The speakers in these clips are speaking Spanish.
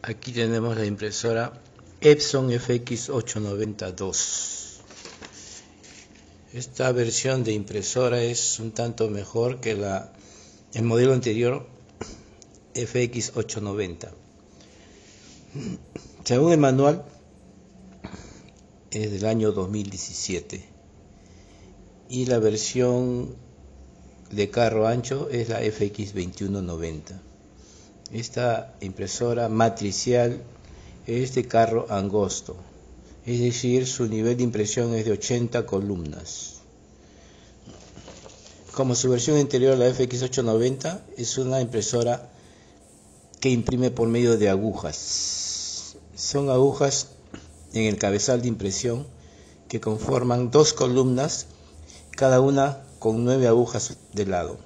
Aquí tenemos la impresora Epson FX890-2. Esta versión de impresora es un tanto mejor que el modelo anterior FX890. Según el manual, es del año 2017 y la versión de carro ancho es la FX2190. Esta impresora matricial es de carro angosto, es decir, su nivel de impresión es de 80 columnas. Como su versión anterior, la FX890 es una impresora que imprime por medio de agujas. Son agujas en el cabezal de impresión que conforman dos columnas, cada una con 9 agujas de lado.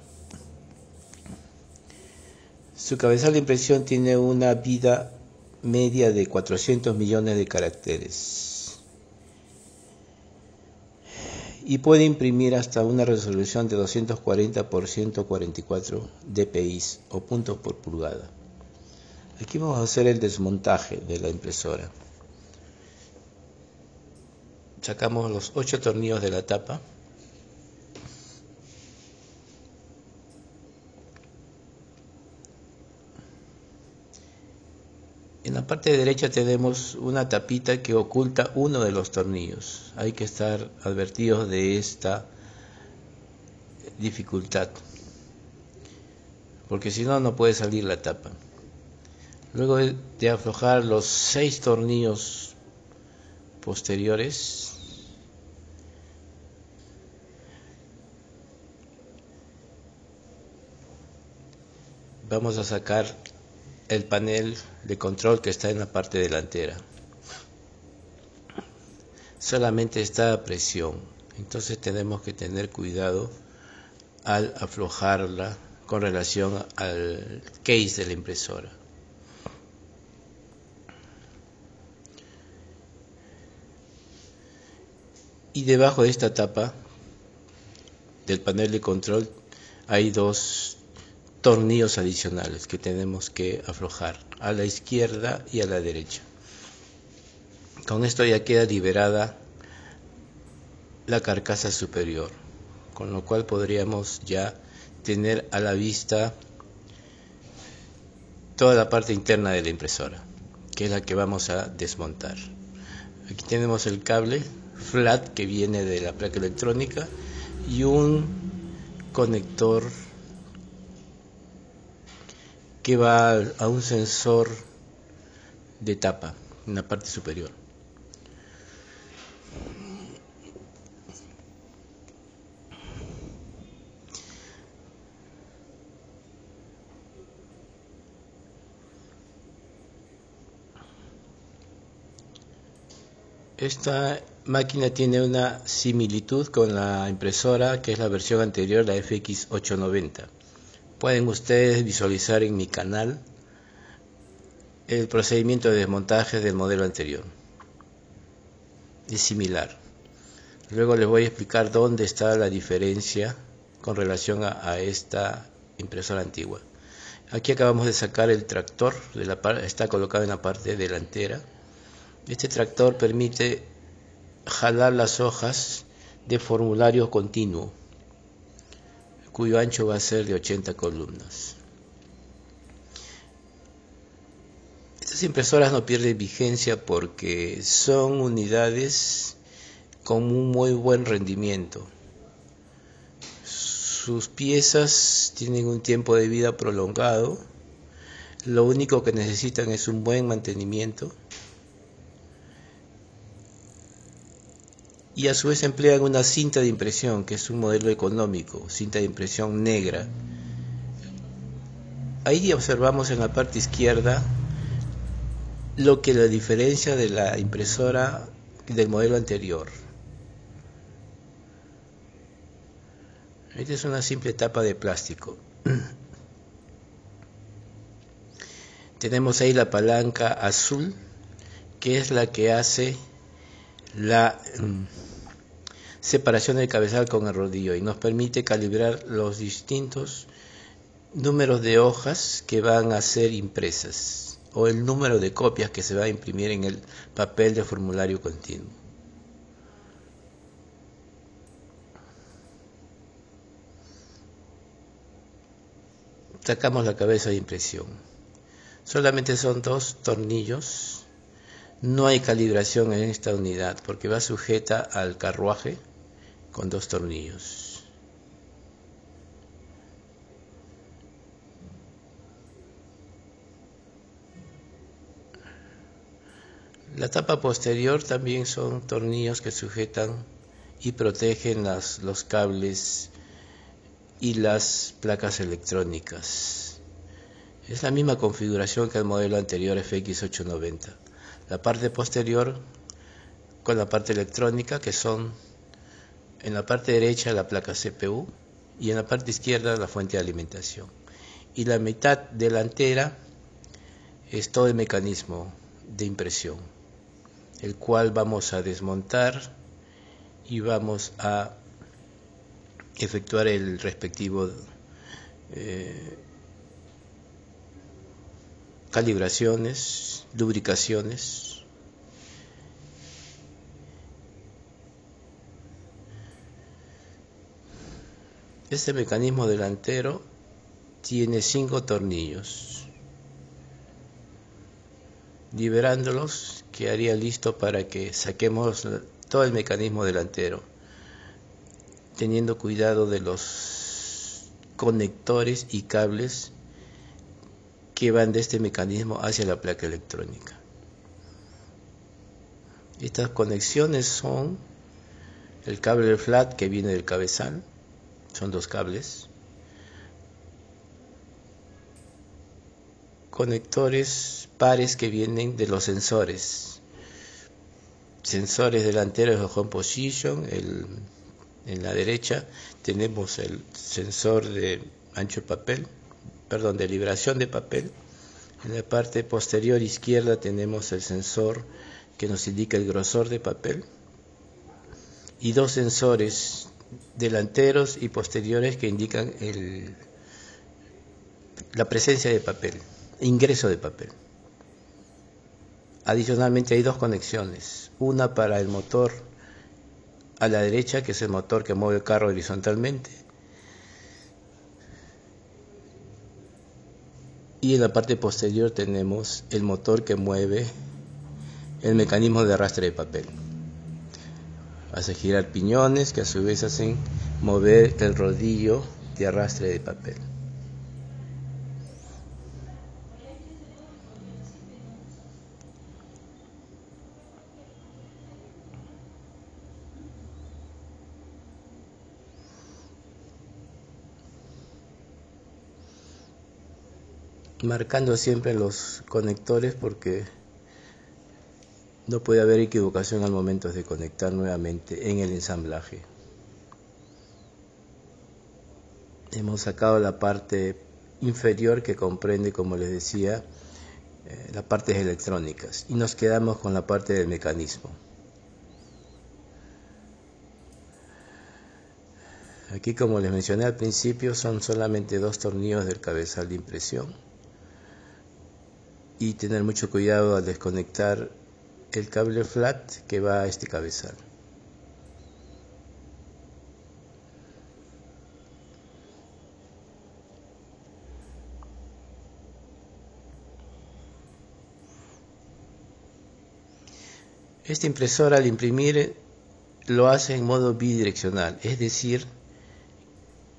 Su cabezal de impresión tiene una vida media de 400 millones de caracteres y puede imprimir hasta una resolución de 240 por 144 dpi o puntos por pulgada. Aquí vamos a hacer el desmontaje de la impresora. Sacamos los 8 tornillos de la tapa. En la parte derecha tenemos una tapita que oculta uno de los tornillos. Hay que estar advertidos de esta dificultad, porque si no, no puede salir la tapa. Luego de aflojar los 6 tornillos posteriores, vamos a sacar el panel de control que está en la parte delantera. Solamente está a presión, entonces tenemos que tener cuidado al aflojarla con relación al case de la impresora. Y debajo de esta tapa del panel de control hay 2 tornillos adicionales que tenemos que aflojar a la izquierda y a la derecha. Con esto ya queda liberada la carcasa superior, con lo cual podríamos ya tener a la vista toda la parte interna de la impresora, que es la que vamos a desmontar. Aquí tenemos el cable flat que viene de la placa electrónica y un conector que va a un sensor de tapa en la parte superior. Esta máquina tiene una similitud con la impresora que es la versión anterior, la FX890. Pueden ustedes visualizar en mi canal el procedimiento de desmontaje del modelo anterior. Es similar. Luego les voy a explicar dónde está la diferencia con relación a esta impresora antigua. Aquí acabamos de sacar el tractor, está colocado en la parte delantera. Este tractor permite jalar las hojas de formulario continuo, cuyo ancho va a ser de 80 columnas. Estas impresoras no pierden vigencia porque son unidades con un muy buen rendimiento. Sus piezas tienen un tiempo de vida prolongado. Lo único que necesitan es un buen mantenimiento y a su vez emplean una cinta de impresión, que es un modelo económico, cinta de impresión negra. Ahí observamos en la parte izquierda lo que la diferencia de la impresora del modelo anterior. Esta es una simple tapa de plástico. Tenemos ahí la palanca azul, que es la que hace la separación del cabezal con el rodillo y nos permite calibrar los distintos números de hojas que van a ser impresas. o el número de copias que se va a imprimir en el papel de formulario continuo. Sacamos la cabeza de impresión. Solamente son 2 tornillos. No hay calibración en esta unidad porque va sujeta al carruaje con 2 tornillos. La tapa posterior también son tornillos que sujetan y protegen los cables y las placas electrónicas. Es la misma configuración que el modelo anterior FX890. La parte posterior con la parte electrónica, que son en la parte derecha la placa CPU y en la parte izquierda la fuente de alimentación. Y la mitad delantera es todo el mecanismo de impresión, el cual vamos a desmontar y vamos a efectuar el respectivo calibraciones, lubricaciones. Este mecanismo delantero tiene 5 tornillos. Liberándolos quedaría listo para que saquemos todo el mecanismo delantero, teniendo cuidado de los conectores y cables que van de este mecanismo hacia la placa electrónica. Estas conexiones son el cable flat que viene del cabezal, son 2 cables, conectores pares que vienen de los sensores delanteros de home position. En la derecha tenemos el sensor de ancho de papel, de liberación de papel. En la parte posterior izquierda tenemos el sensor que nos indica el grosor de papel y 2 sensores delanteros y posteriores que indican la presencia de papel, ingreso de papel. Adicionalmente hay 2 conexiones, una para el motor a la derecha, que es el motor que mueve el carro horizontalmente, y en la parte posterior tenemos el motor que mueve el mecanismo de arrastre de papel. Hace girar piñones que a su vez hacen mover el rodillo de arrastre de papel. Marcando siempre los conectores porque no puede haber equivocación al momento de conectar nuevamente en el ensamblaje. Hemos sacado la parte inferior que comprende, como les decía, las partes electrónicas y nos quedamos con la parte del mecanismo. Aquí, como les mencioné al principio, son solamente 2 tornillos del cabezal de impresión y tener mucho cuidado al desconectar el cable flat que va a este cabezal. Esta impresora al imprimir lo hace en modo bidireccional, es decir,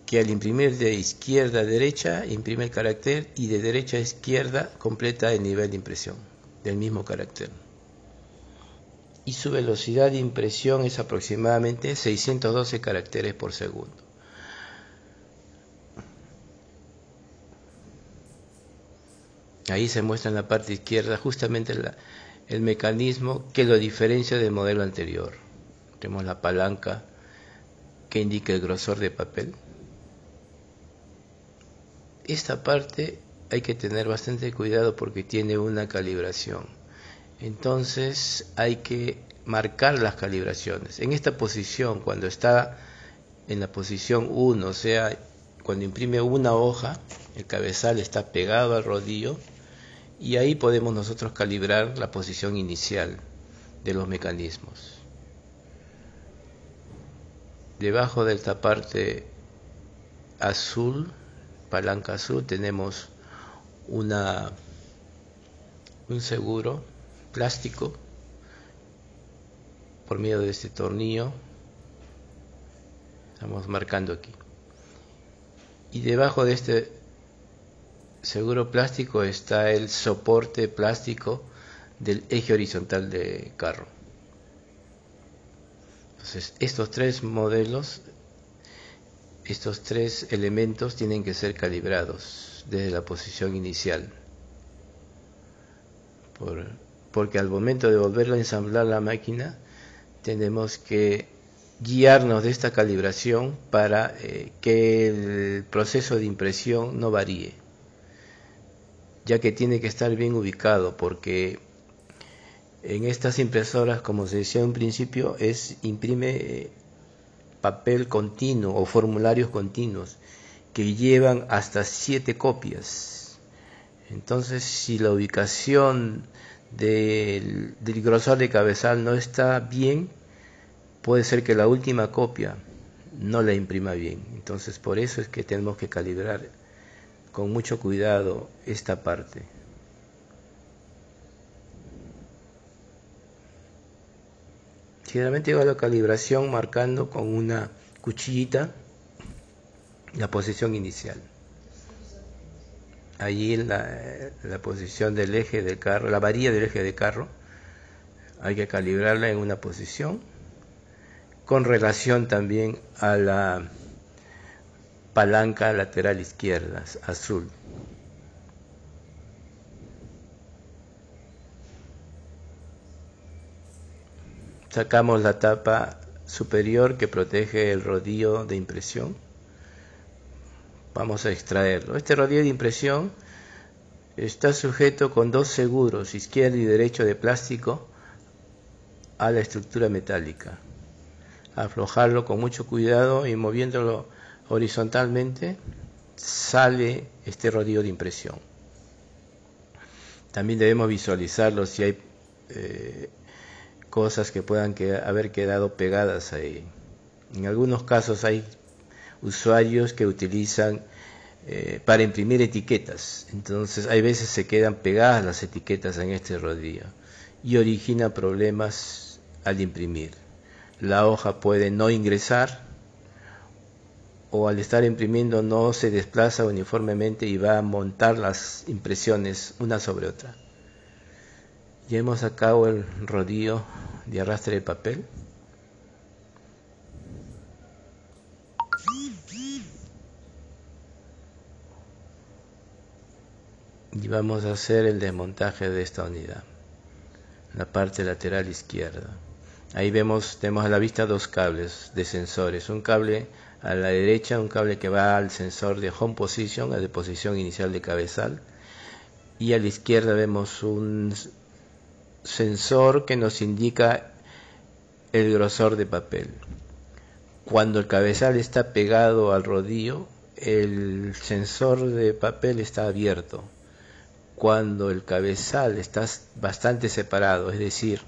que al imprimir de izquierda a derecha imprime el carácter y de derecha a izquierda completa el nivel de impresión del mismo carácter. Y su velocidad de impresión es aproximadamente 612 caracteres por segundo. Ahí se muestra en la parte izquierda justamente el mecanismo que lo diferencia del modelo anterior. Tenemos la palanca que indica el grosor de papel. Esta parte hay que tener bastante cuidado porque tiene una calibración. Entonces hay que marcar las calibraciones. En esta posición, cuando está en la posición 1, o sea, cuando imprime una hoja, el cabezal está pegado al rodillo y ahí podemos nosotros calibrar la posición inicial de los mecanismos. Debajo de esta parte azul, palanca azul, tenemos un seguro plástico por medio de este tornillo. Estamos marcando aquí. Y debajo de este seguro plástico está el soporte plástico del eje horizontal de carro. Entonces, estos tres modelos, estos tres elementos tienen que ser calibrados desde la posición inicial. Porque al momento de volverlo a ensamblar la máquina, tenemos que guiarnos de esta calibración para que el proceso de impresión no varíe, ya que tiene que estar bien ubicado, porque en estas impresoras, como se decía en un principio, imprime papel continuo o formularios continuos que llevan hasta 7 copias. Entonces, si la ubicación del grosor de cabezal no está bien, puede ser que la última copia no la imprima bien. Entonces, por eso es que tenemos que calibrar con mucho cuidado esta parte. Generalmente hago la calibración marcando con una cuchillita la posición inicial. Allí la posición del eje del carro, la varilla del eje del carro, hay que calibrarla en una posición con relación también a la palanca lateral izquierda, azul. Sacamos la tapa superior que protege el rodillo de impresión. Vamos a extraerlo. Este rodillo de impresión está sujeto con 2 seguros, izquierdo y derecho, de plástico a la estructura metálica. Aflojarlo con mucho cuidado y moviéndolo horizontalmente sale este rodillo de impresión. También debemos visualizarlo si hay cosas que puedan haber quedado pegadas ahí. En algunos casos hay usuarios que utilizan para imprimir etiquetas, entonces hay veces se quedan pegadas las etiquetas en este rodillo y origina problemas al imprimir. La hoja puede no ingresar, o al estar imprimiendo no se desplaza uniformemente y va a montar las impresiones una sobre otra. Ya hemos sacado el rodillo de arrastre de papel. Y vamos a hacer el desmontaje de esta unidad, la parte lateral izquierda. Ahí tenemos a la vista 2 cables de sensores, un cable a la derecha, un cable que va al sensor de home position, a de posición inicial de cabezal, y a la izquierda vemos un sensor que nos indica el grosor de papel. Cuando el cabezal está pegado al rodillo, el sensor de papel está abierto. Cuando el cabezal está bastante separado, es decir,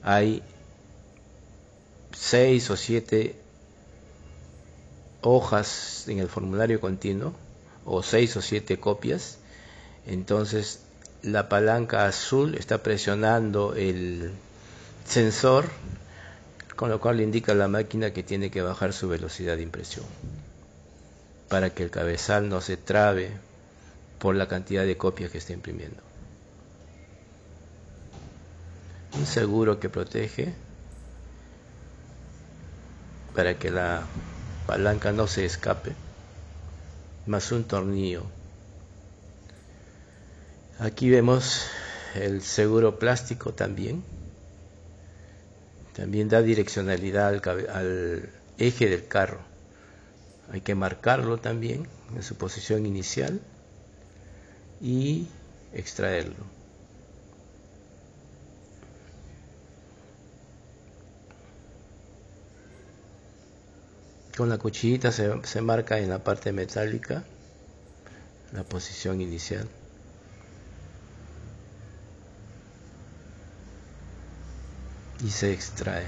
hay 6 o 7 hojas en el formulario continuo, o 6 o 7 copias, entonces la palanca azul está presionando el sensor, con lo cual le indica a la máquina que tiene que bajar su velocidad de impresión para que el cabezal no se trabe por la cantidad de copias que está imprimiendo. Un seguro que protege para que la palanca no se escape, más un tornillo. Aquí vemos el seguro plástico también da direccionalidad al eje del carro. Hay que marcarlo también en su posición inicial y extraerlo. Con la cuchillita se marca en la parte metálica la posición inicial. y se extrae.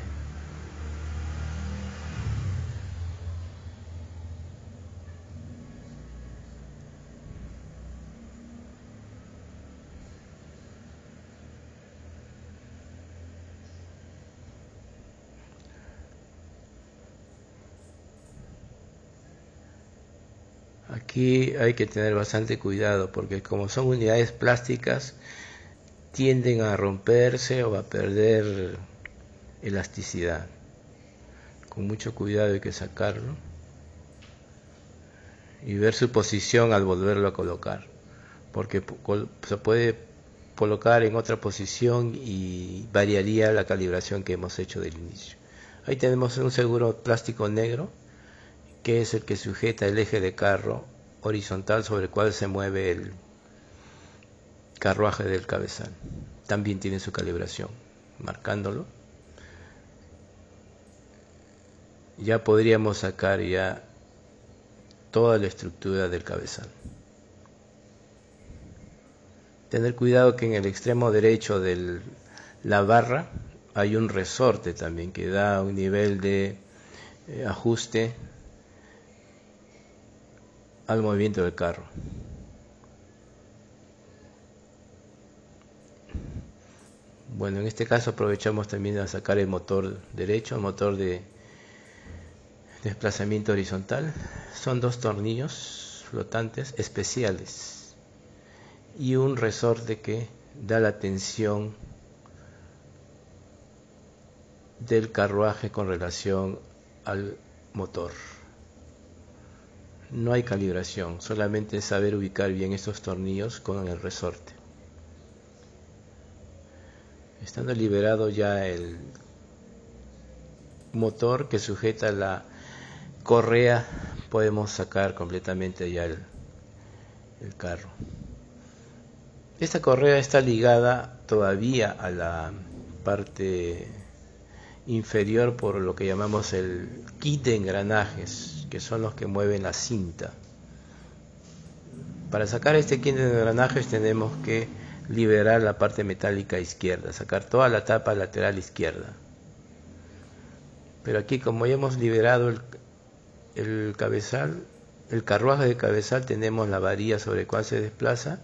Aquí hay que tener bastante cuidado porque como son unidades plásticas tienden a romperse o a perder elasticidad. Con mucho cuidado hay que sacarlo y ver su posición al volverlo a colocar, porque se puede colocar en otra posición y variaría la calibración que hemos hecho del inicio. Ahí tenemos un seguro plástico negro que es el que sujeta el eje de carro horizontal sobre el cual se mueve el carruaje del cabezal. También tiene su calibración. Marcándolo ya podríamos sacar ya toda la estructura del cabezal. Tener cuidado que en el extremo derecho de la barra hay un resorte también que da un nivel de ajuste al movimiento del carro. Bueno, en este caso aprovechamos también a sacar el motor derecho, el motor de desplazamiento horizontal. Son dos tornillos flotantes especiales y un resorte que da la tensión del carruaje con relación al motor. No hay calibración, solamente saber ubicar bien estos tornillos con el resorte. Estando liberado ya el motor que sujeta la correa, podemos sacar completamente ya el carro. Esta correa está ligada todavía a la parte inferior por lo que llamamos el kit de engranajes, que son los que mueven la cinta. Para sacar este kit de engranajes tenemos que liberar la parte metálica izquierda, sacar toda la tapa lateral izquierda. Pero aquí, como ya hemos liberado el cabezal, el carruaje de cabezal, tenemos la varilla sobre la cual se desplaza,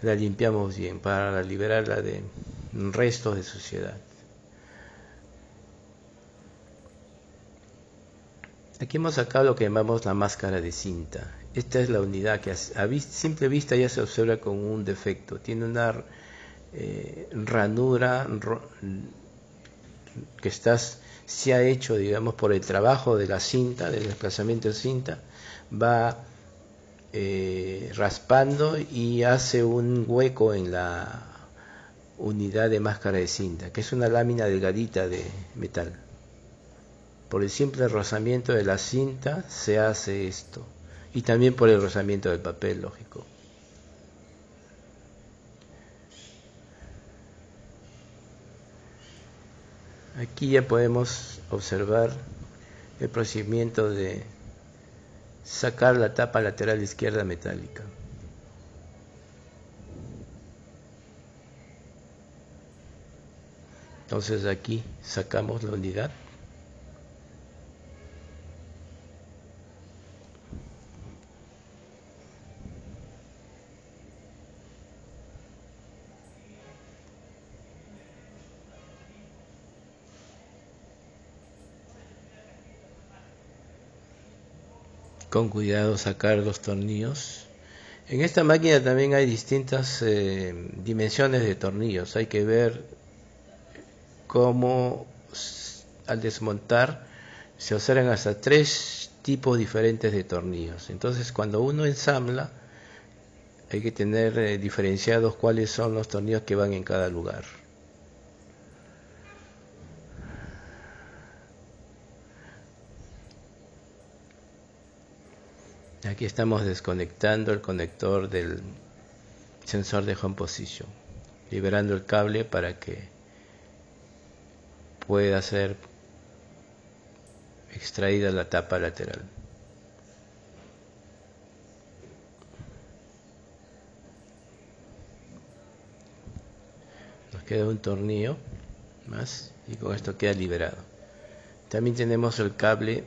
la limpiamos bien para liberarla de restos de suciedad. Aquí hemos sacado lo que llamamos la máscara de cinta. Esta es la unidad que a simple vista ya se observa con un defecto. Tiene una ranura que se ha hecho, digamos, por el trabajo de la cinta, del desplazamiento de cinta, va raspando y hace un hueco en la unidad de máscara de cinta, que es una lámina delgadita de metal. Por el simple rozamiento de la cinta se hace esto, y también por el rozamiento del papel, lógico. Aquí ya podemos observar el procedimiento de sacar la tapa lateral izquierda metálica. Entonces aquí sacamos la unidad. Con cuidado sacar los tornillos. En esta máquina también hay distintas dimensiones de tornillos. Hay que ver cómo al desmontar se observan hasta 3 tipos diferentes de tornillos. Entonces cuando uno ensambla hay que tener diferenciados cuáles son los tornillos que van en cada lugar. Aquí estamos desconectando el conector del sensor de home position, liberando el cable para que pueda ser extraída la tapa lateral. Nos queda un tornillo más, y con esto queda liberado. También tenemos el cable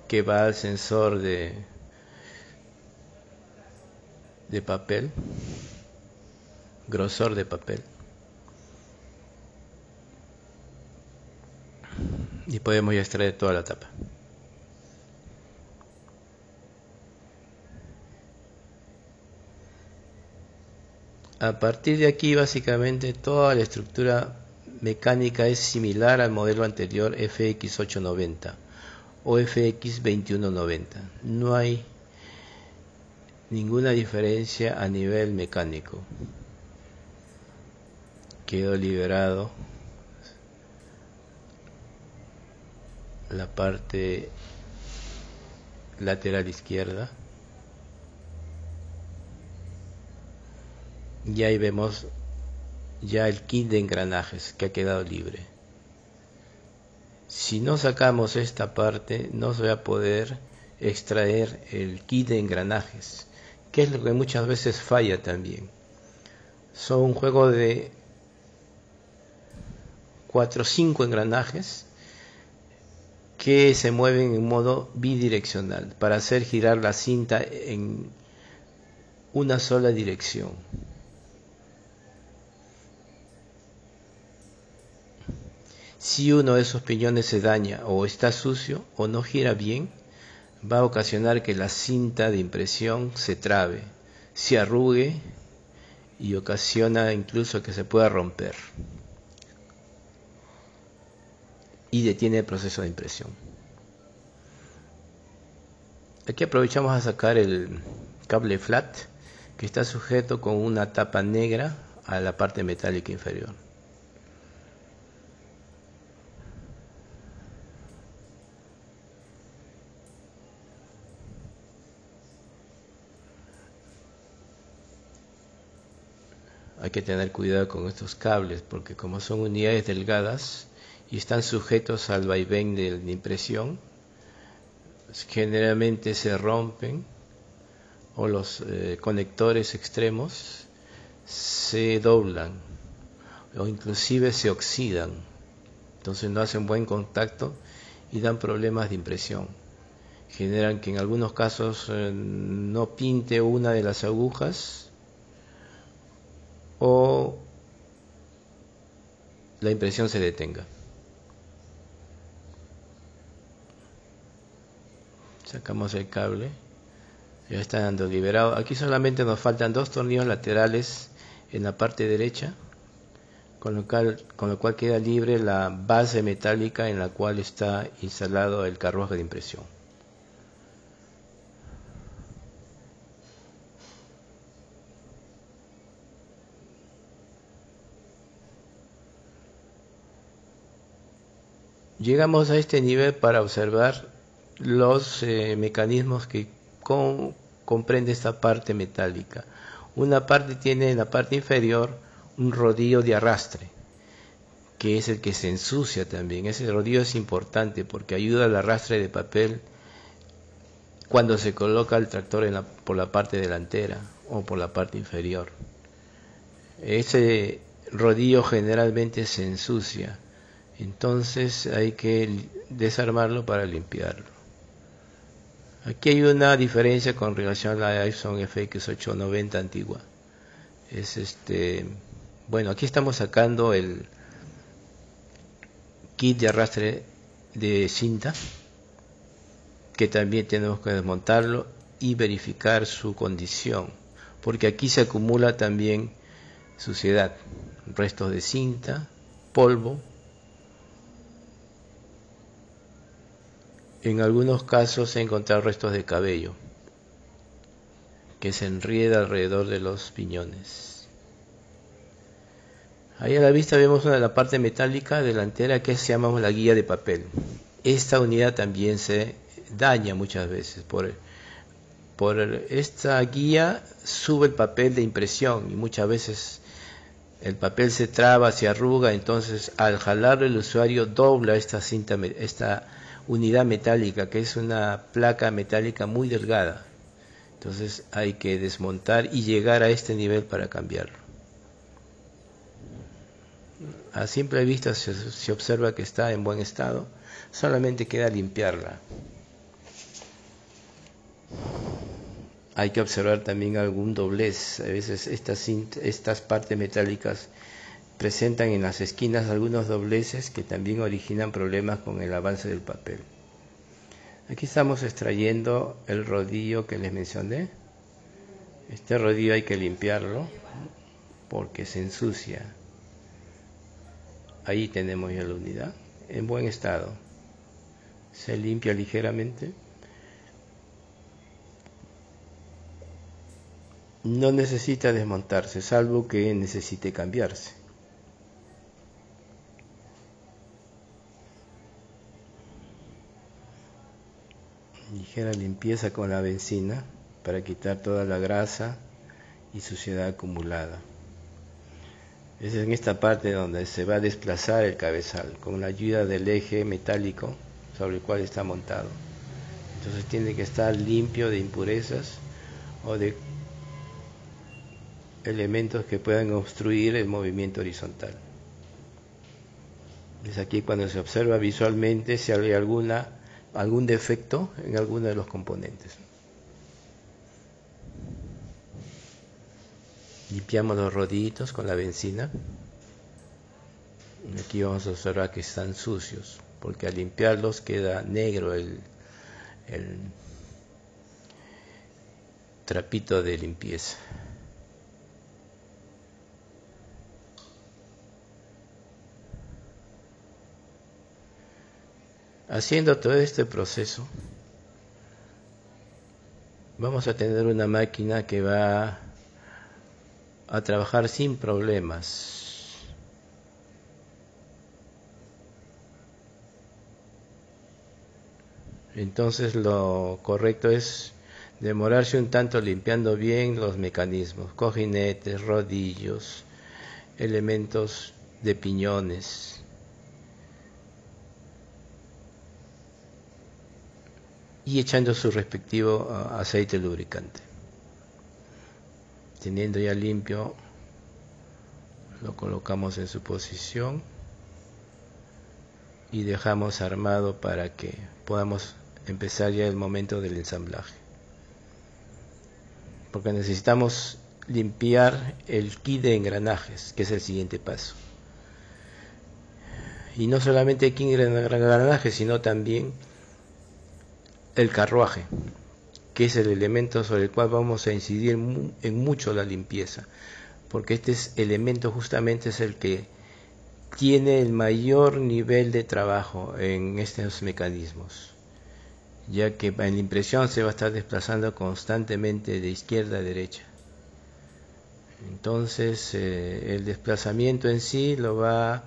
que va al sensor de papel, grosor de papel, y podemos ya extraer toda la tapa. A partir de aquí, básicamente toda la estructura mecánica es similar al modelo anterior FX890 o FX2190. No hay ninguna diferencia a nivel mecánico. Quedó liberado la parte lateral izquierda. Y ahí vemos ya el kit de engranajes que ha quedado libre. Si no sacamos esta parte, no se va a poder extraer el kit de engranajes, que es lo que muchas veces falla también. Son un juego de 4 o 5 engranajes que se mueven en modo bidireccional para hacer girar la cinta en una sola dirección. Si uno de esos piñones se daña o está sucio o no gira bien, va a ocasionar que la cinta de impresión se trabe, se arrugue y ocasiona incluso que se pueda romper y detiene el proceso de impresión. Aquí aprovechamos a sacar el cable flat que está sujeto con una tapa negra a la parte metálica inferior. Hay que tener cuidado con estos cables porque como son unidades delgadas y están sujetos al vaivén de la impresión, generalmente se rompen o los conectores extremos se doblan o inclusive se oxidan, entonces no hacen buen contacto y dan problemas de impresión. Generan que en algunos casos no pinte una de las agujas o la impresión se detenga. Sacamos el cable, ya está dando liberado. Aquí solamente nos faltan 2 tornillos laterales en la parte derecha, con lo cual queda libre la base metálica en la cual está instalado el carruaje de impresión. Llegamos a este nivel para observar los mecanismos que comprende esta parte metálica. Una parte tiene en la parte inferior un rodillo de arrastre, que es el que se ensucia también. Ese rodillo es importante porque ayuda al arrastre de papel cuando se coloca el tractor por la parte delantera o por la parte inferior. Ese rodillo generalmente se ensucia, entonces hay que desarmarlo para limpiarlo. Aquí hay una diferencia con relación a la Epson FX890 antigua. Bueno, aquí estamos sacando el kit de arrastre de cinta, que también tenemos que desmontarlo y verificar su condición, porque aquí se acumula también suciedad, restos de cinta, polvo. En algunos casos se encontraron restos de cabello que se enrieda alrededor de los piñones. Ahí a la vista vemos la parte metálica delantera que se llama la guía de papel. Esta unidad también se daña muchas veces. Por esta guía sube el papel de impresión y muchas veces el papel se traba, se arruga, entonces al jalarlo el usuario dobla esta unidad metálica, que es una placa metálica muy delgada. Entonces hay que desmontar y llegar a este nivel para cambiarlo. A simple vista se observa que está en buen estado, solamente queda limpiarla. Hay que observar también algún doblez. A veces estas partes metálicas presentan en las esquinas algunos dobleces que también originan problemas con el avance del papel. Aquí estamos extrayendo el rodillo que les mencioné. Este rodillo hay que limpiarlo porque se ensucia. Ahí tenemos ya la unidad en buen estado. Se limpia ligeramente. No necesita desmontarse, salvo que necesite cambiarse. Ligera limpieza con la benzina para quitar toda la grasa y suciedad acumulada. Es en esta parte donde se va a desplazar el cabezal con la ayuda del eje metálico sobre el cual está montado. Entonces tiene que estar limpio de impurezas o de elementos que puedan obstruir el movimiento horizontal. Es aquí cuando se observa visualmente si hay algún defecto en alguno de los componentes. Limpiamos los rodillitos con la benzina. Aquí vamos a observar que están sucios, porque al limpiarlos queda negro el trapito de limpieza. Haciendo todo este proceso, vamos a tener una máquina que va a trabajar sin problemas. Entonces lo correcto es demorarse un tanto limpiando bien los mecanismos, cojinetes, rodillos, elementos de piñones. Y echando su respectivo aceite lubricante. Teniendo ya limpio, lo colocamos en su posición y dejamos armado para que podamos empezar ya el momento del ensamblaje. Porque necesitamos limpiar el kit de engranajes, que es el siguiente paso. Y no solamente el kit de engranajes, sino también el carruaje, que es el elemento sobre el cual vamos a incidir en mucho la limpieza, porque este elemento justamente es el que tiene el mayor nivel de trabajo en estos mecanismos, ya que en la impresión se va a estar desplazando constantemente de izquierda a derecha. Entonces el desplazamiento en sí lo va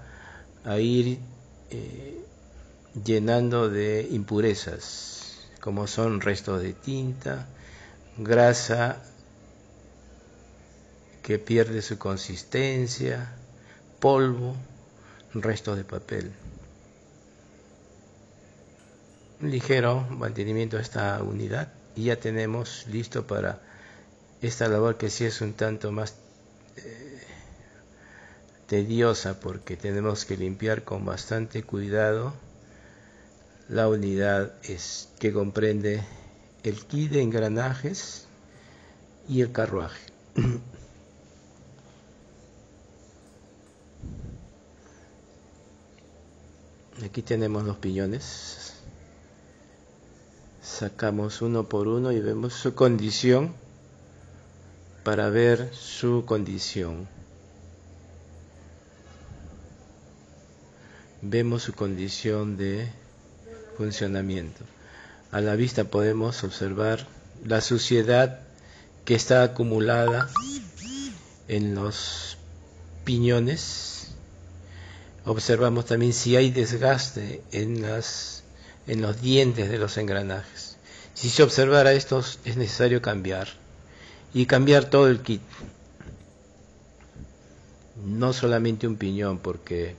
a ir llenando de impurezas, como son restos de tinta, grasa que pierde su consistencia, polvo, restos de papel. Un ligero mantenimiento de esta unidad y ya tenemos listo para esta labor, que sí es un tanto más tediosa, porque tenemos que limpiar con bastante cuidado la unidad que comprende el kit de engranajes y el carruaje. Aquí tenemos los piñones. Sacamos uno por uno y vemos su condición para ver su condición. Vemos su condición de funcionamiento. A la vista podemos observar la suciedad que está acumulada en los piñones. Observamos también si hay desgaste en los dientes de los engranajes. Si se observara esto, es necesario cambiar todo el kit, no solamente un piñón, porque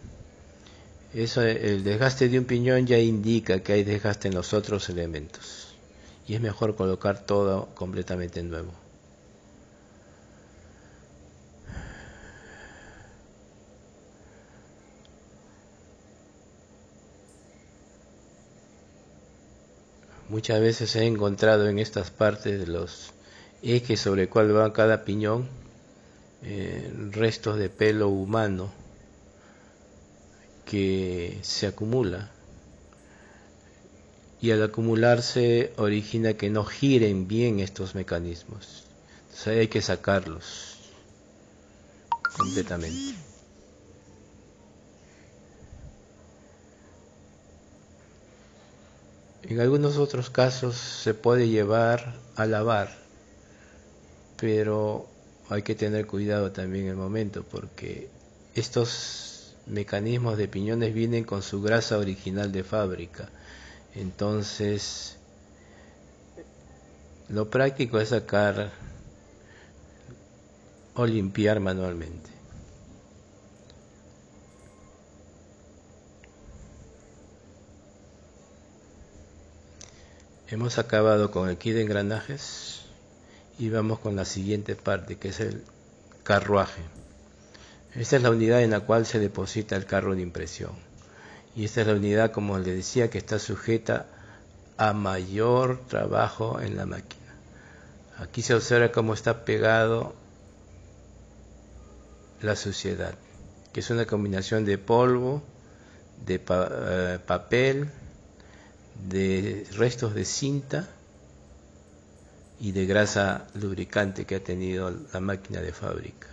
el desgaste de un piñón ya indica que hay desgaste en los otros elementos, y es mejor colocar todo completamente nuevo. Muchas veces he encontrado en estas partes de los ejes sobre el cual va cada piñón restos de pelo humano que se acumula, y al acumularse origina que no giren bien estos mecanismos. Entonces hay que sacarlos completamente. En algunos otros casos se puede llevar a lavar, pero hay que tener cuidado también en el momento, porque estos mecanismos de piñones vienen con su grasa original de fábrica. Entonces, lo práctico es sacar o limpiar manualmente. Hemos acabado con el kit de engranajes y vamos con la siguiente parte, que es el carruaje. Esta es la unidad en la cual se deposita el carro de impresión. Y esta es la unidad, como les decía, que está sujeta a mayor trabajo en la máquina. Aquí se observa cómo está pegado la suciedad, que es una combinación de polvo, de papel, de restos de cinta y de grasa lubricante que ha tenido la máquina de fábrica.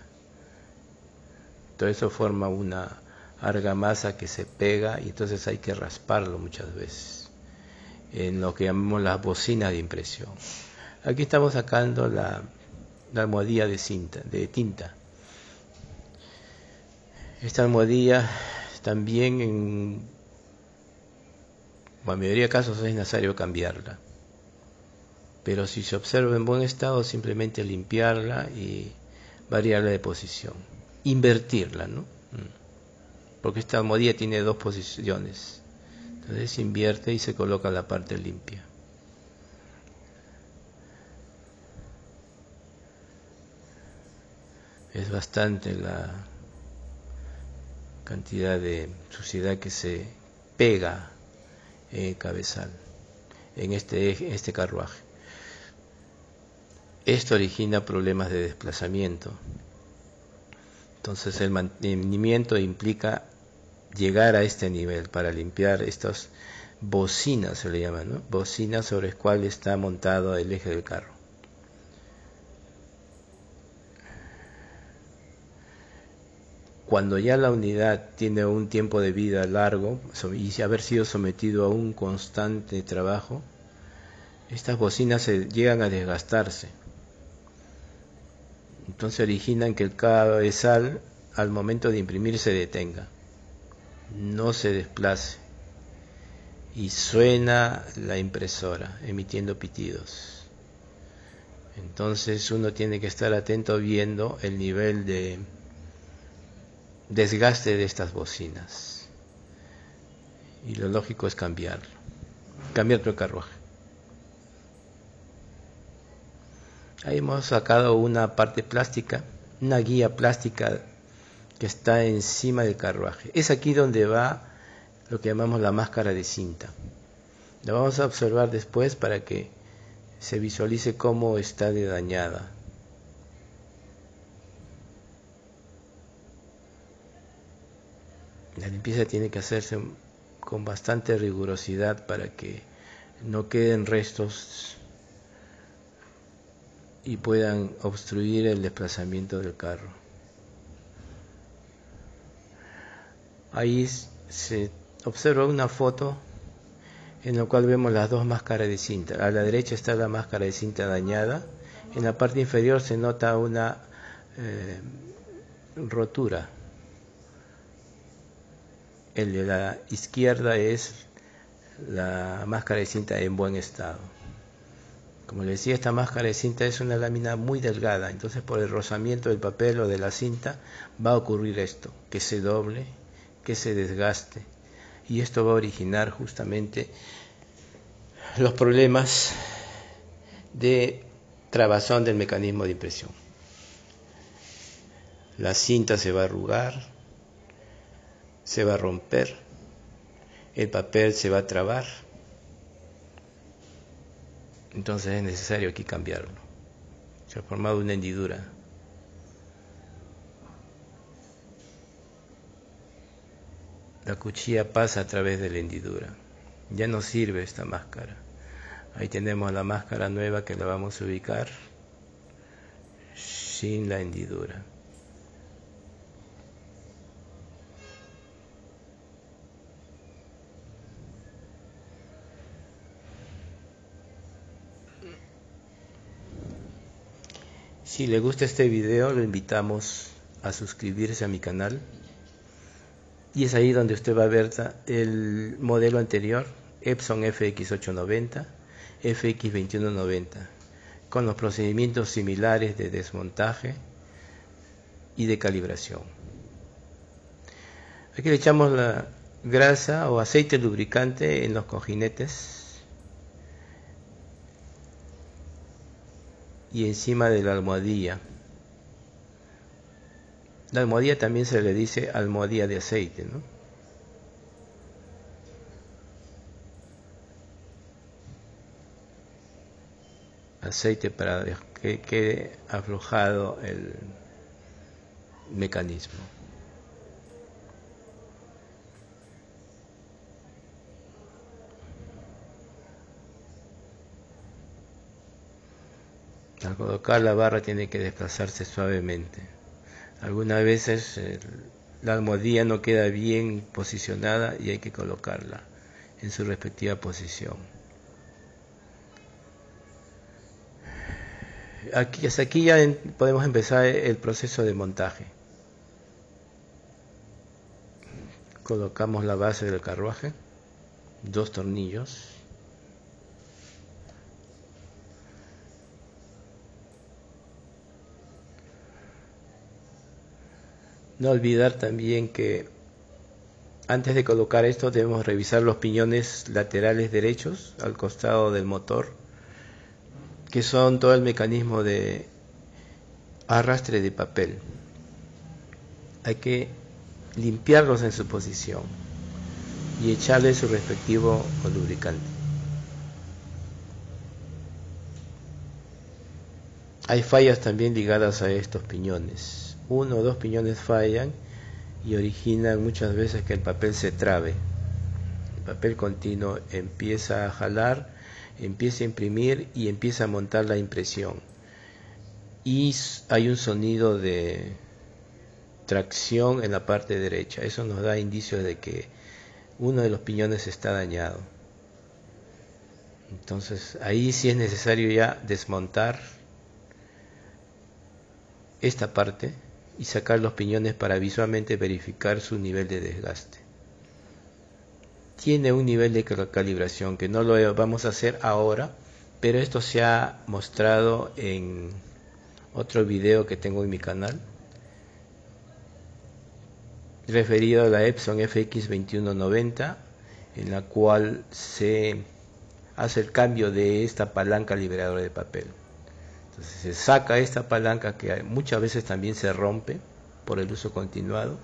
Todo eso forma una argamasa que se pega, y entonces hay que rasparlo muchas veces en lo que llamamos las bocinas de impresión. Aquí estamos sacando la almohadilla de tinta. Esta almohadilla también en la mayoría de casos es necesario cambiarla, pero si se observa en buen estado, simplemente limpiarla y variarla de posición, invertirla, ¿no? Porque esta almohadilla tiene dos posiciones, entonces se invierte y se coloca la parte limpia. Es bastante la cantidad de suciedad que se pega en el cabezal, en este carruaje. Esto origina problemas de desplazamiento. Entonces el mantenimiento implica llegar a este nivel para limpiar estas bocinas, se le llaman, ¿no? Bocinas sobre las cuales está montado el eje del carro. Cuando ya la unidad tiene un tiempo de vida largo y haber sido sometido a un constante trabajo, estas bocinas llegan a desgastarse. Entonces originan que el cabezal al momento de imprimir se detenga, no se desplace, y suena la impresora emitiendo pitidos. Entonces uno tiene que estar atento viendo el nivel de desgaste de estas bocinas, y lo lógico es cambiar todo el carruaje. Ahí hemos sacado una parte plástica, una guía plástica que está encima del carruaje. Es aquí donde va lo que llamamos la máscara de cinta. La vamos a observar después para que se visualice cómo está de dañada. La limpieza tiene que hacerse con bastante rigurosidad para que no queden restos y puedan obstruir el desplazamiento del carro. Ahí se observa una foto en la cual vemos las dos máscaras de cinta. A la derecha está la máscara de cinta dañada. En la parte inferior se nota una rotura. El de la izquierda es la máscara de cinta en buen estado. Como les decía, esta máscara de cinta es una lámina muy delgada, entonces por el rozamiento del papel o de la cinta va a ocurrir esto, que se doble, que se desgaste, y esto va a originar justamente los problemas de trabazón del mecanismo de impresión. La cinta se va a arrugar, se va a romper, el papel se va a trabar, Entonces es necesario aquí cambiarlo. Se ha formado una hendidura. La cuchilla pasa a través de la hendidura. Ya no sirve esta máscara. Ahí tenemos la máscara nueva que la vamos a ubicar sin la hendidura. Si le gusta este video, lo invitamos a suscribirse a mi canal. Y es ahí donde usted va a ver el modelo anterior, Epson FX890, FX2190, con los procedimientos similares de desmontaje y de calibración. Aquí le echamos la grasa o aceite lubricante en los cojinetes y encima de la almohadilla. La almohadilla también se le dice almohadilla de aceite, ¿no? Aceite para que quede aflojado el mecanismo. Al colocar la barra tiene que desplazarse suavemente. Algunas veces la almohadilla no queda bien posicionada y hay que colocarla en su respectiva posición. Hasta aquí ya podemos empezar el proceso de montaje. Colocamos la base del carruaje, 2 tornillos. No olvidar también que antes de colocar esto debemos revisar los piñones laterales derechos al costado del motor, que son todo el mecanismo de arrastre de papel. Hay que limpiarlos en su posición y echarle su respectivo lubricante. Hay fallas también ligadas a estos piñones. 1 o 2 piñones fallan y originan muchas veces que el papel se trabe. El papel continuo empieza a jalar, empieza a imprimir y empieza a montar la impresión. Y hay un sonido de tracción en la parte derecha. Eso nos da indicios de que uno de los piñones está dañado. Entonces ahí sí es necesario ya desmontar esta parte y sacar los piñones para visualmente verificar su nivel de desgaste. Tiene un nivel de calibración que no lo vamos a hacer ahora, pero esto se ha mostrado en otro video que tengo en mi canal referido a la Epson FX2190, en la cual se hace el cambio de esta palanca liberadora de papel. Entonces se saca esta palanca que muchas veces también se rompe por el uso continuado,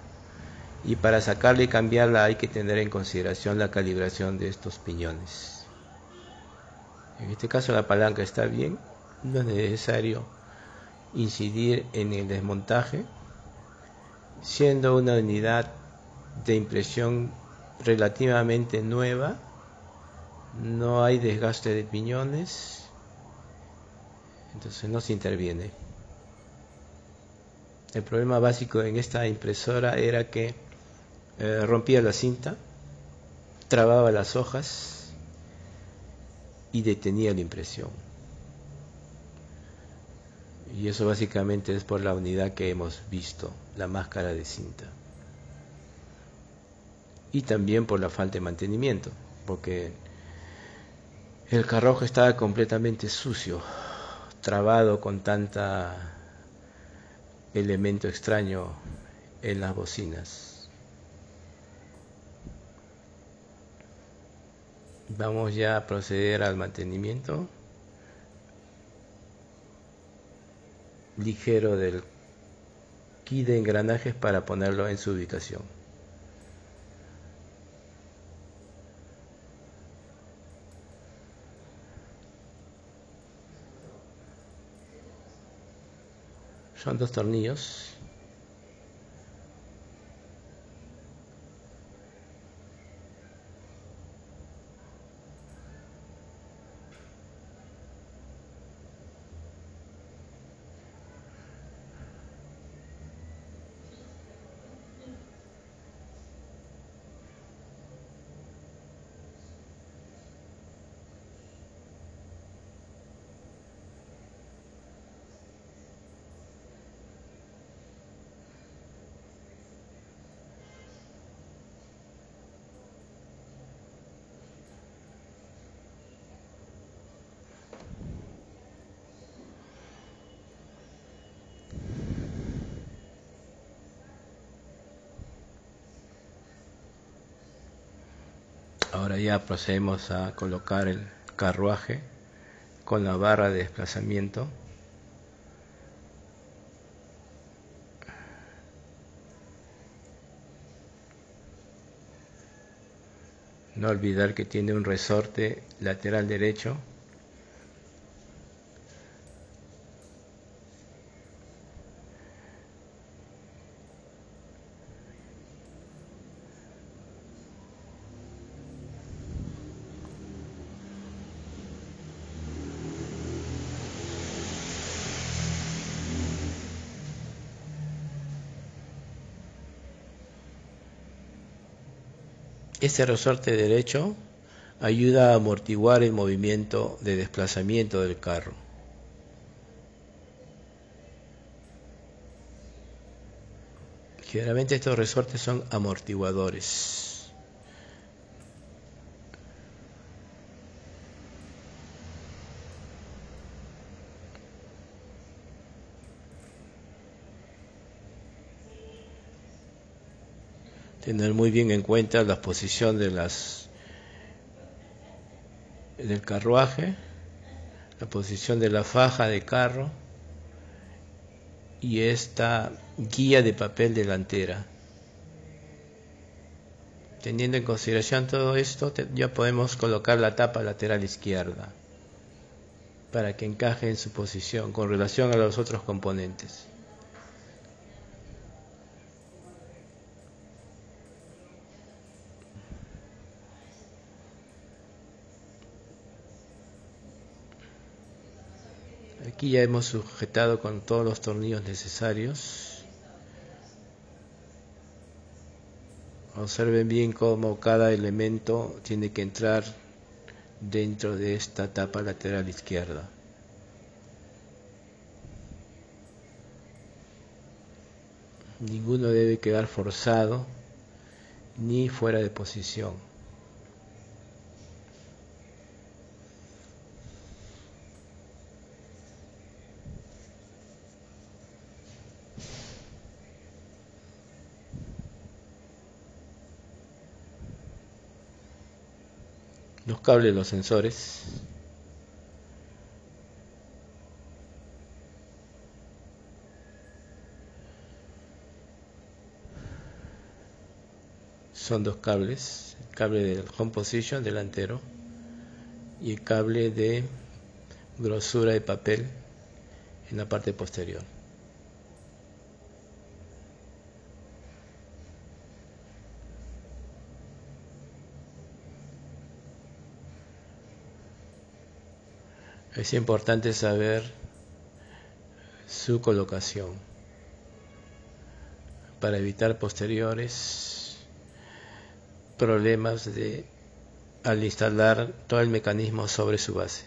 y para sacarla y cambiarla hay que tener en consideración la calibración de estos piñones. En este caso la palanca está bien, no es necesario incidir en el desmontaje, siendo una unidad de impresión relativamente nueva, no hay desgaste de piñones, entonces no se interviene. El problema básico en esta impresora era que rompía la cinta, trababa las hojas y detenía la impresión. Y eso básicamente es por la unidad que hemos visto, la máscara de cinta. Y también por la falta de mantenimiento, porque el carrojo estaba completamente sucio, trabado con tanta elemento extraño en las bocinas. Vamos ya a proceder al mantenimiento ligero del kit de engranajes para ponerlo en su ubicación. Son 2 tornillos. Ahora ya procedemos a colocar el carruaje con la barra de desplazamiento. No olvidar que tiene un resorte lateral derecho. Este resorte derecho ayuda a amortiguar el movimiento de desplazamiento del carro. Generalmente estos resortes son amortiguadores. Tener muy bien en cuenta la posición del carruaje, la posición de la faja de carro y esta guía de papel delantera. Teniendo en consideración todo esto, ya podemos colocar la tapa lateral izquierda para que encaje en su posición con relación a los otros componentes. Aquí ya hemos sujetado con todos los tornillos necesarios. Observen bien cómo cada elemento tiene que entrar dentro de esta tapa lateral izquierda. Ninguno debe quedar forzado ni fuera de posición. Los cables, los sensores. Son 2 cables, el cable del home position delantero y el cable de grosura de papel en la parte posterior. Es importante saber su colocación para evitar posteriores problemas al instalar todo el mecanismo sobre su base.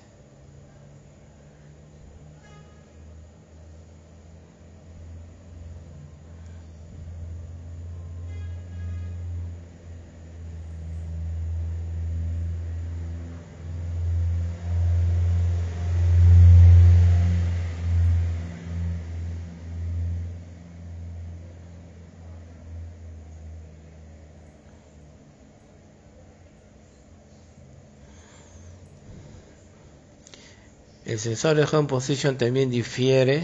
El sensor de home position también difiere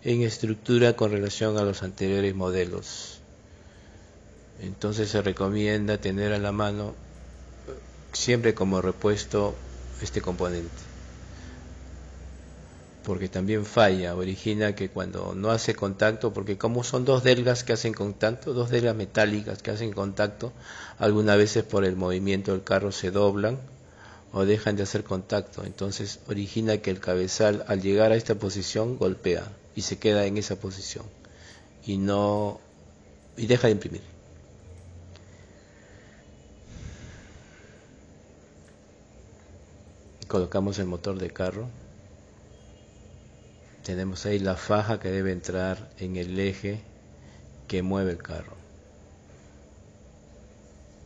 en estructura con relación a los anteriores modelos. Entonces se recomienda tener a la mano siempre como repuesto este componente, porque también falla, origina que cuando no hace contacto, porque como son dos delgas que hacen contacto, dos delgas metálicas que hacen contacto, algunas veces por el movimiento del carro se doblan o dejan de hacer contacto, entonces origina que el cabezal al llegar a esta posición golpea y se queda en esa posición y no y deja de imprimir. Colocamos el motor de carro, tenemos ahí la faja que debe entrar en el eje que mueve el carro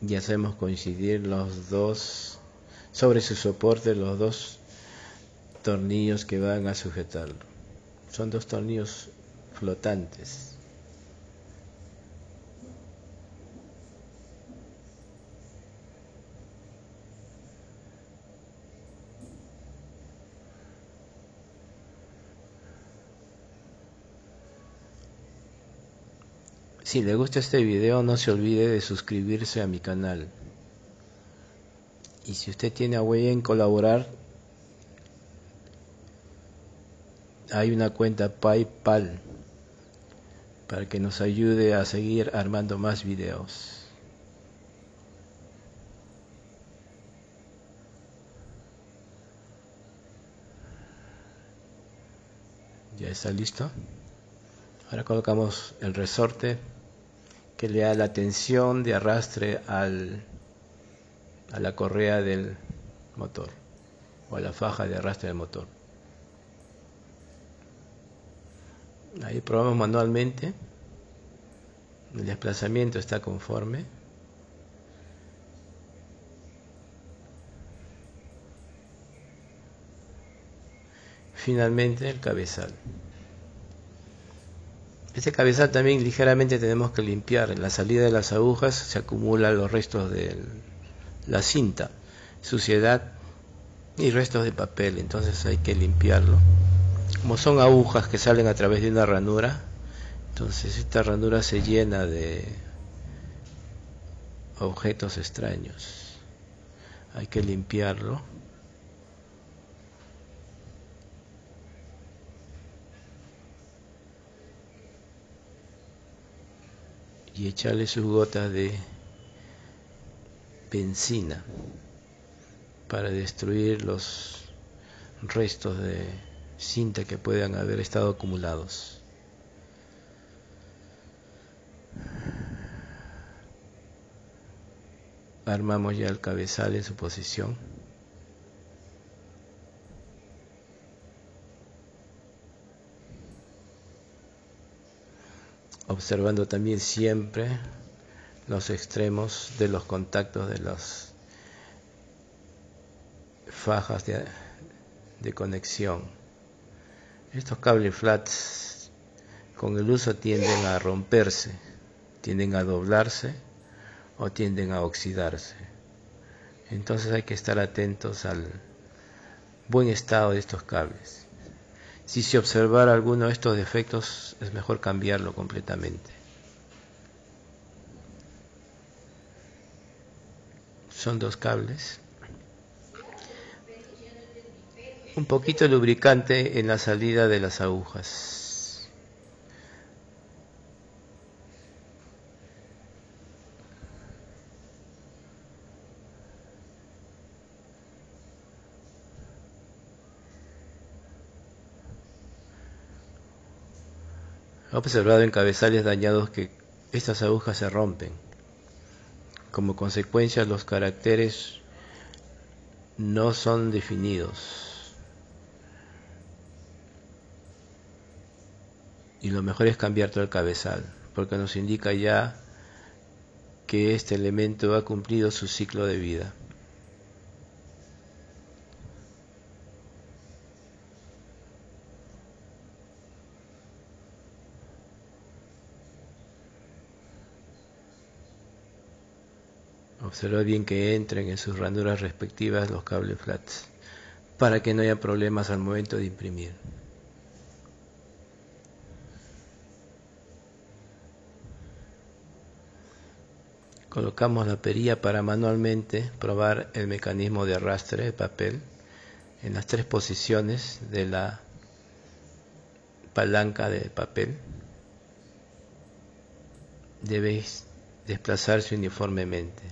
y hacemos coincidir los dos sobre su soporte, los dos tornillos que van a sujetarlo. Son dos tornillos flotantes. Si le gusta este video, no se olvide de suscribirse a mi canal. Y si usted tiene a bien colaborar, hay una cuenta PayPal para que nos ayude a seguir armando más videos. Ya está listo. Ahora colocamos el resorte que le da la tensión de arrastre a la correa del motor o a la faja de arrastre del motor. Ahí probamos manualmente, el desplazamiento está conforme. Finalmente el cabezal. Este cabezal también ligeramente tenemos que limpiar. En la salida de las agujas se acumulan los restos de la cinta, suciedad y restos de papel, entonces hay que limpiarlo. Como son agujas que salen a través de una ranura, entonces esta ranura se llena de objetos extraños. Hay que limpiarlo. Y echarle sus gotas de benzina para destruir los restos de cinta que puedan haber estado acumulados. Armamos ya el cabezal en su posición. Observando también siempre los extremos de los contactos de las fajas de conexión. Estos cables flats con el uso tienden a romperse, tienden a doblarse o tienden a oxidarse. Entonces hay que estar atentos al buen estado de estos cables. Si se observara alguno de estos defectos, es mejor cambiarlo completamente. Son dos cables. Un poquito de lubricante en la salida de las agujas. He observado en cabezales dañados que estas agujas se rompen. Como consecuencia, los caracteres no son definidos. Y lo mejor es cambiar todo el cabezal, porque nos indica ya que este elemento ha cumplido su ciclo de vida. Observa bien que entren en sus ranuras respectivas los cables flats, para que no haya problemas al momento de imprimir. Colocamos la perilla para manualmente probar el mecanismo de arrastre de papel en las tres posiciones de la palanca de papel debe desplazarse uniformemente.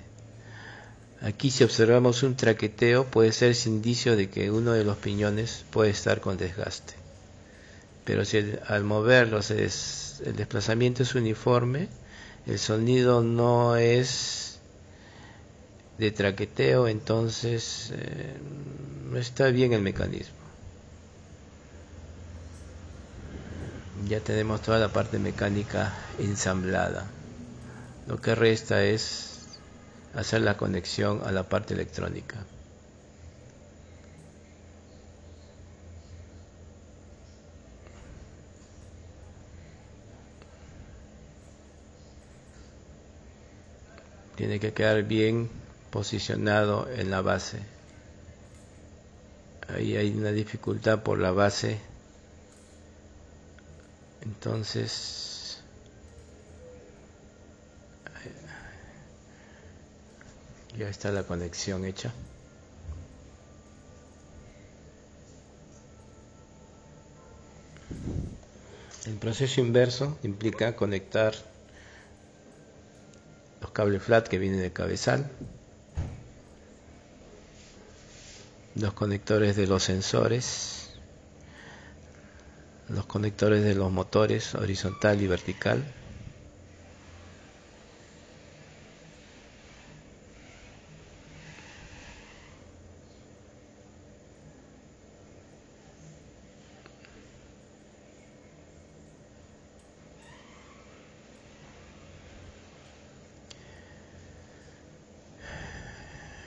Aquí, si observamos un traqueteo, puede ser indicio de que uno de los piñones puede estar con desgaste. Pero si al moverlos el desplazamiento es uniforme, el sonido no es de traqueteo, entonces no está bien el mecanismo. Ya tenemos toda la parte mecánica ensamblada. Lo que resta es hacer la conexión a la parte electrónica. Tiene que quedar bien posicionado en la base. Ahí hay una dificultad por la base. Entonces ya está la conexión hecha. El proceso inverso implica conectar los cables flat que vienen del cabezal, los conectores de los sensores, los conectores de los motores horizontal y vertical,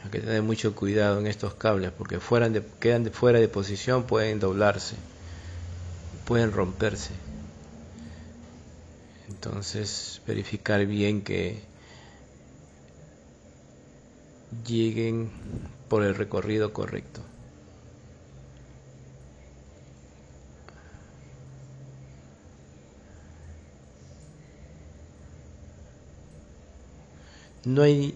hay que tener mucho cuidado en estos cables porque quedan fuera de posición, pueden doblarse, pueden romperse. Entonces verificar bien que lleguen por el recorrido correcto. No hay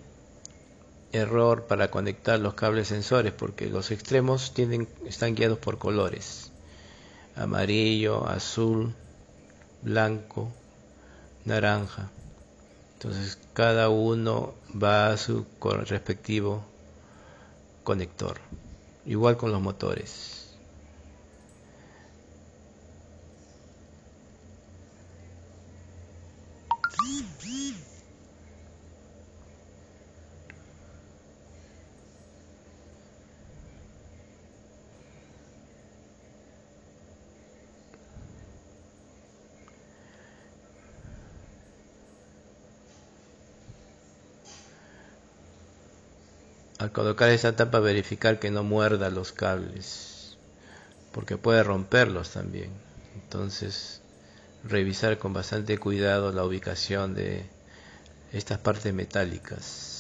error para conectar los cables sensores porque los extremos están guiados por colores: amarillo, azul, blanco, naranja. Entonces cada uno va a su respectivo conector, igual con los motores. Al colocar esta tapa, verificar que no muerda los cables, porque puede romperlos también. Entonces, revisar con bastante cuidado la ubicación de estas partes metálicas.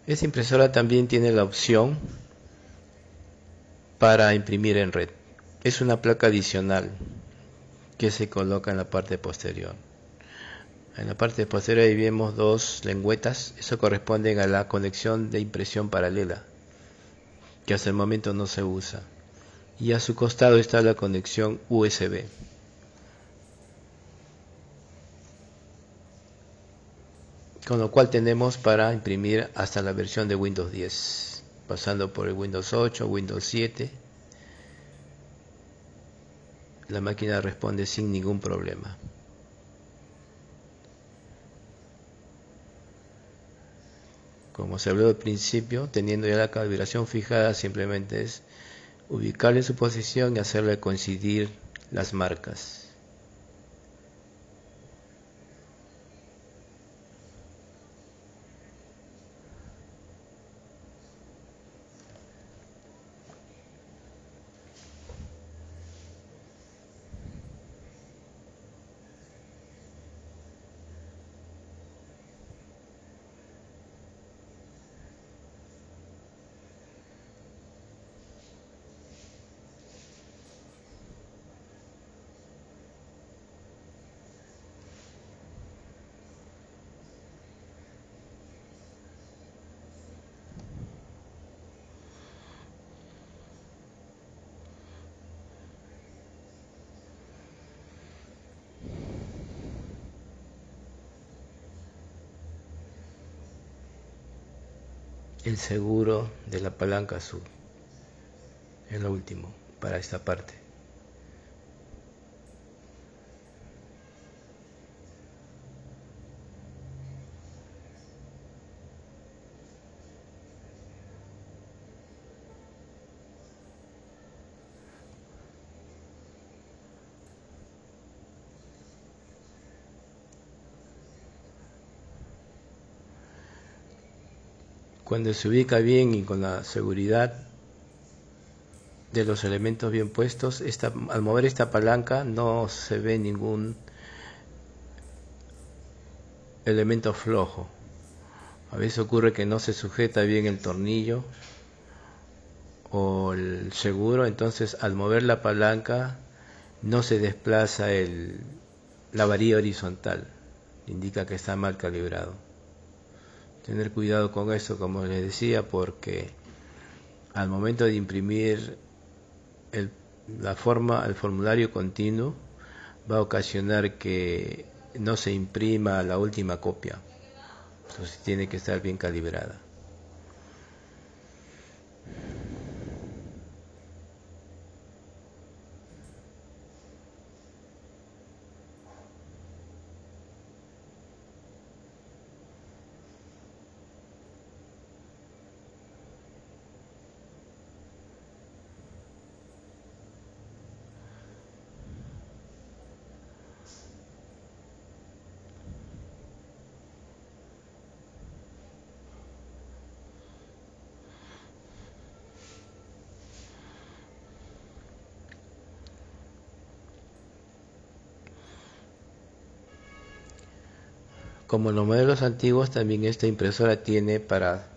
Esta impresora también tiene la opción para imprimir en red. Es una placa adicional que se coloca en la parte posterior. En la parte posterior ahí vemos dos lengüetas. Eso corresponde a la conexión de impresión paralela, que hasta el momento no se usa. Y a su costado está la conexión USB, con lo cual tenemos para imprimir hasta la versión de Windows 10, pasando por el Windows 8, Windows 7. La máquina responde sin ningún problema. Como se habló al principio, teniendo ya la calibración fijada, simplemente es ubicarle su posición y hacerle coincidir las marcas. el seguro de la palanca azul. Es lo último para esta parte. Cuando se ubica bien y con la seguridad de los elementos bien puestos, al mover esta palanca no se ve ningún elemento flojo. A veces ocurre que no se sujeta bien el tornillo o el seguro, entonces al mover la palanca no se desplaza la varilla horizontal, indica que está mal calibrado. Tener cuidado con eso, como les decía, porque al momento de imprimir el formulario continuo va a ocasionar que no se imprima la última copia. Entonces tiene que estar bien calibrada. Como en los modelos antiguos, también esta impresora tiene para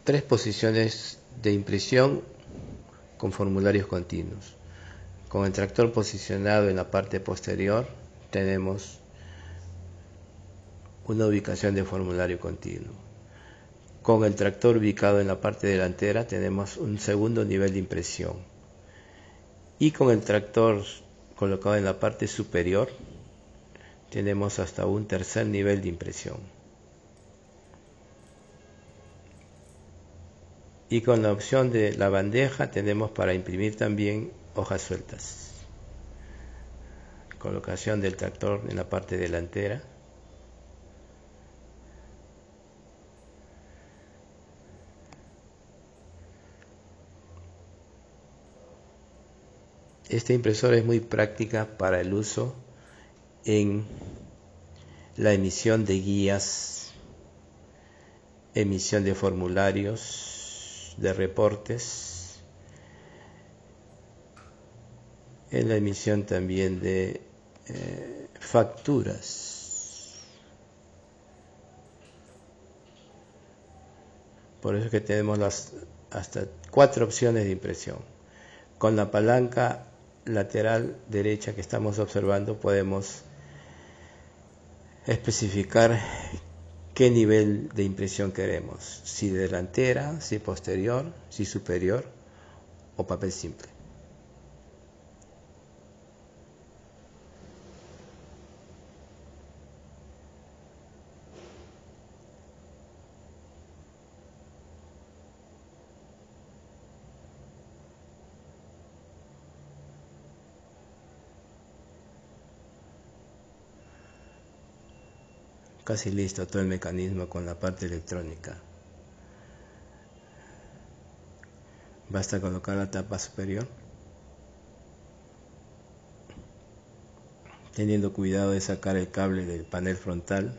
3 posiciones de impresión con formularios continuos. Con el tractor posicionado en la parte posterior tenemos una ubicación de formulario continuo. Con el tractor ubicado en la parte delantera tenemos un segundo nivel de impresión. Y con el tractor colocado en la parte superior tenemos hasta un tercer nivel de impresión. Y con la opción de la bandeja tenemos para imprimir también hojas sueltas. Colocación del tractor en la parte delantera. Esta impresora es muy práctica para el uso en la emisión de guías, emisión de formularios, de reportes, en la emisión también de facturas. Por eso que tenemos hasta 4 opciones de impresión. Con la palanca lateral derecha que estamos observando podemos especificar qué nivel de impresión queremos, si delantera, si posterior, si superior o papel simple. Casi listo todo el mecanismo con la parte electrónica. Basta colocar la tapa superior, teniendo cuidado de sacar el cable del panel frontal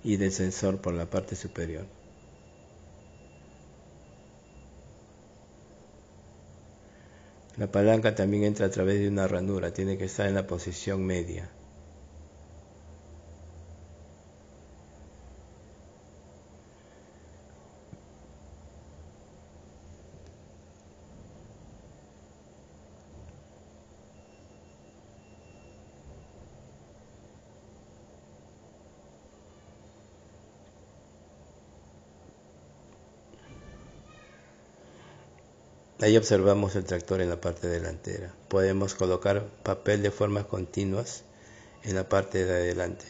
y del sensor por la parte superior. La palanca también entra a través de una ranura, tiene que estar en la posición media. Ahí observamos el tractor en la parte delantera. Podemos colocar papel de formas continuas en la parte de adelante.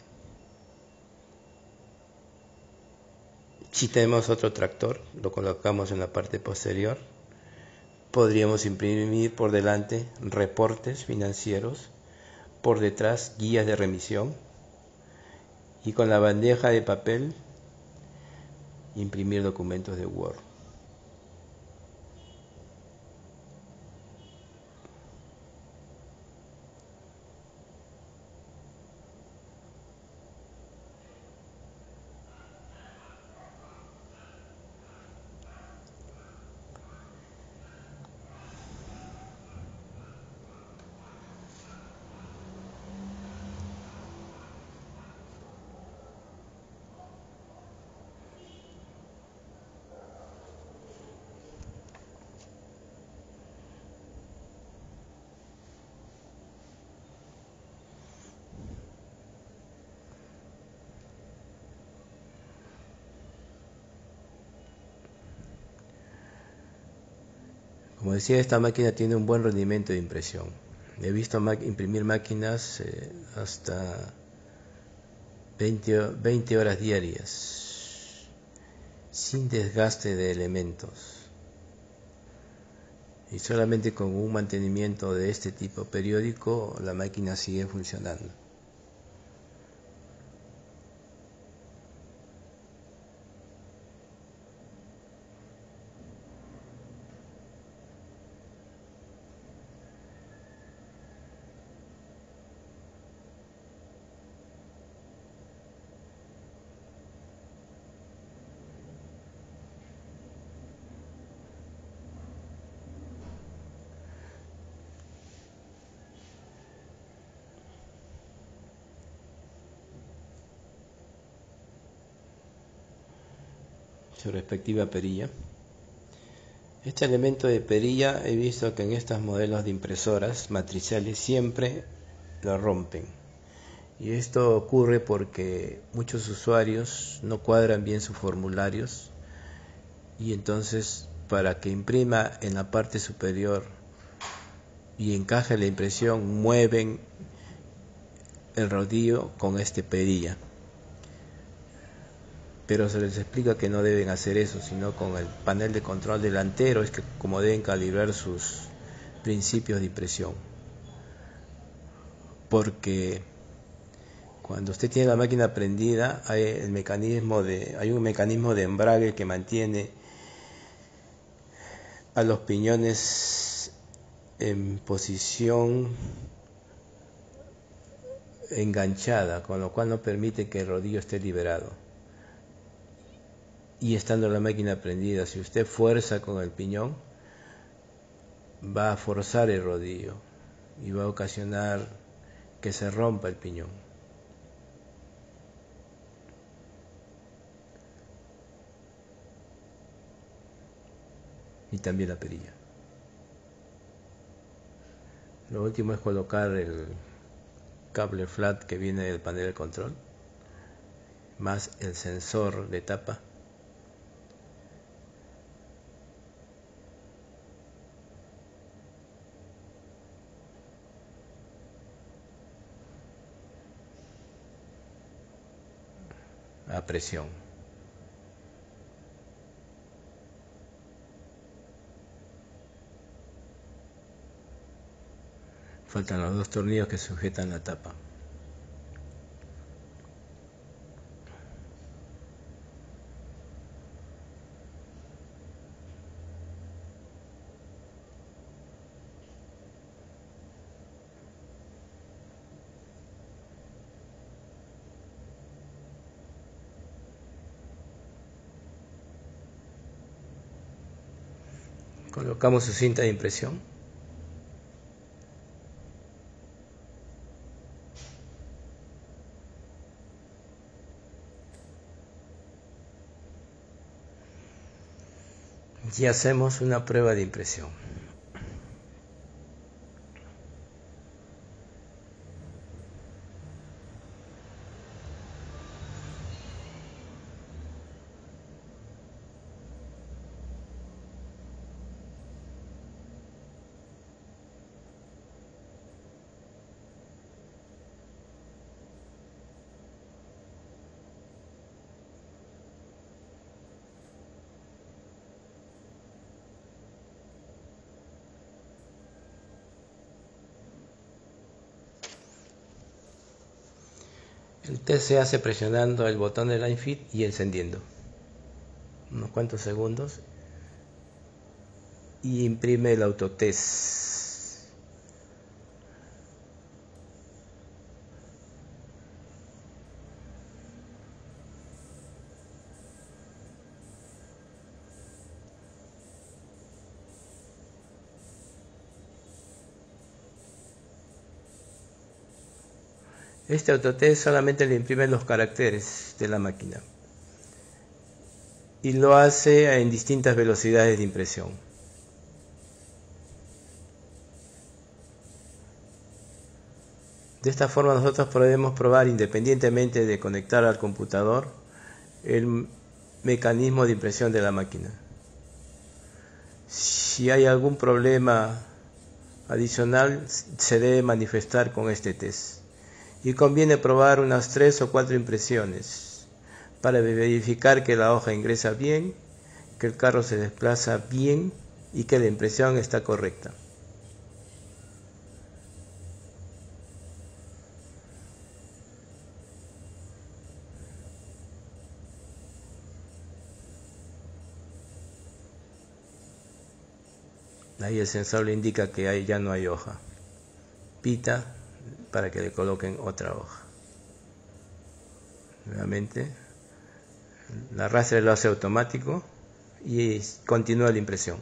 Si tenemos otro tractor, lo colocamos en la parte posterior. Podríamos imprimir por delante reportes financieros, por detrás guías de remisión y con la bandeja de papel imprimir documentos de Word. Como decía, esta máquina tiene un buen rendimiento de impresión. He visto imprimir máquinas hasta 20 horas diarias, sin desgaste de elementos. Y solamente con un mantenimiento de este tipo periódico, la máquina sigue funcionando. Su respectiva perilla. Este elemento de perilla he visto que en estos modelos de impresoras matriciales siempre lo rompen. Y esto ocurre porque muchos usuarios no cuadran bien sus formularios y entonces para que imprima en la parte superior y encaje la impresión mueven el rodillo con este perilla. Pero se les explica que no deben hacer eso, sino con el panel de control delantero es que como deben calibrar sus principios de impresión. Porque cuando usted tiene la máquina prendida hay un mecanismo de embrague que mantiene a los piñones en posición enganchada, con lo cual no permite que el rodillo esté liberado. Y estando la máquina prendida, si usted fuerza con el piñón, va a forzar el rodillo y va a ocasionar que se rompa el piñón. Y también la perilla. Lo último es colocar el cable flat que viene del panel de control, más el sensor de tapa. A presión. Faltan los dos tornillos que sujetan la tapa. Colocamos su cinta de impresión. Y hacemos una prueba de impresión. El test se hace presionando el botón de Line Fit y encendiendo unos cuantos segundos y imprime el autotest. Este autotest solamente le imprime los caracteres de la máquina y lo hace en distintas velocidades de impresión. De esta forma nosotros podemos probar, independientemente de conectar al computador, el mecanismo de impresión de la máquina. Si hay algún problema adicional, se debe manifestar con este test. Y conviene probar unas 3 o 4 impresiones para verificar que la hoja ingresa bien, que el carro se desplaza bien y que la impresión está correcta. Ahí el sensor le indica que ahí ya no hay hoja. Pita para que le coloquen otra hoja. Nuevamente, el arrastre lo hace automático y continúa la impresión.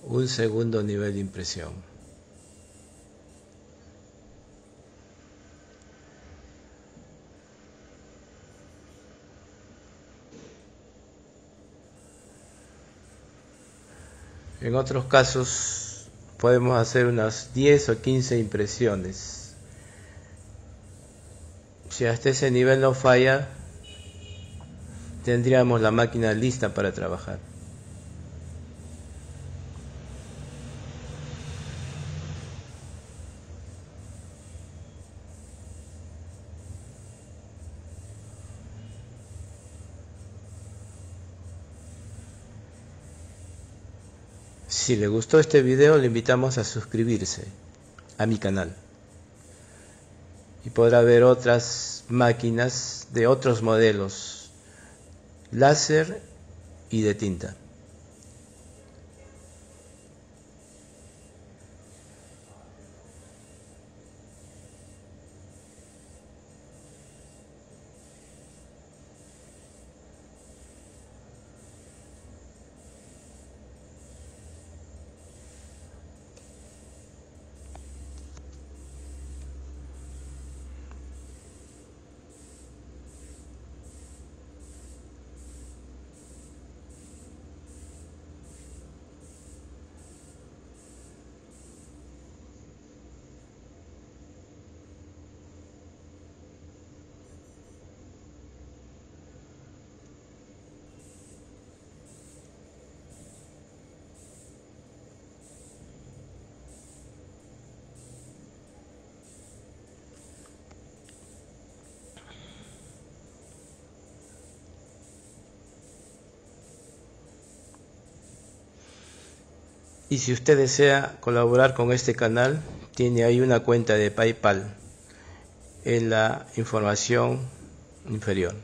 Un segundo nivel de impresión. En otros casos podemos hacer unas 10 o 15 impresiones. Si hasta ese nivel no falla, tendríamos la máquina lista para trabajar. Si le gustó este video, le invitamos a suscribirse a mi canal y podrá ver otras máquinas de otros modelos láser y de tinta. Y si usted desea colaborar con este canal, tiene ahí una cuenta de PayPal en la información inferior.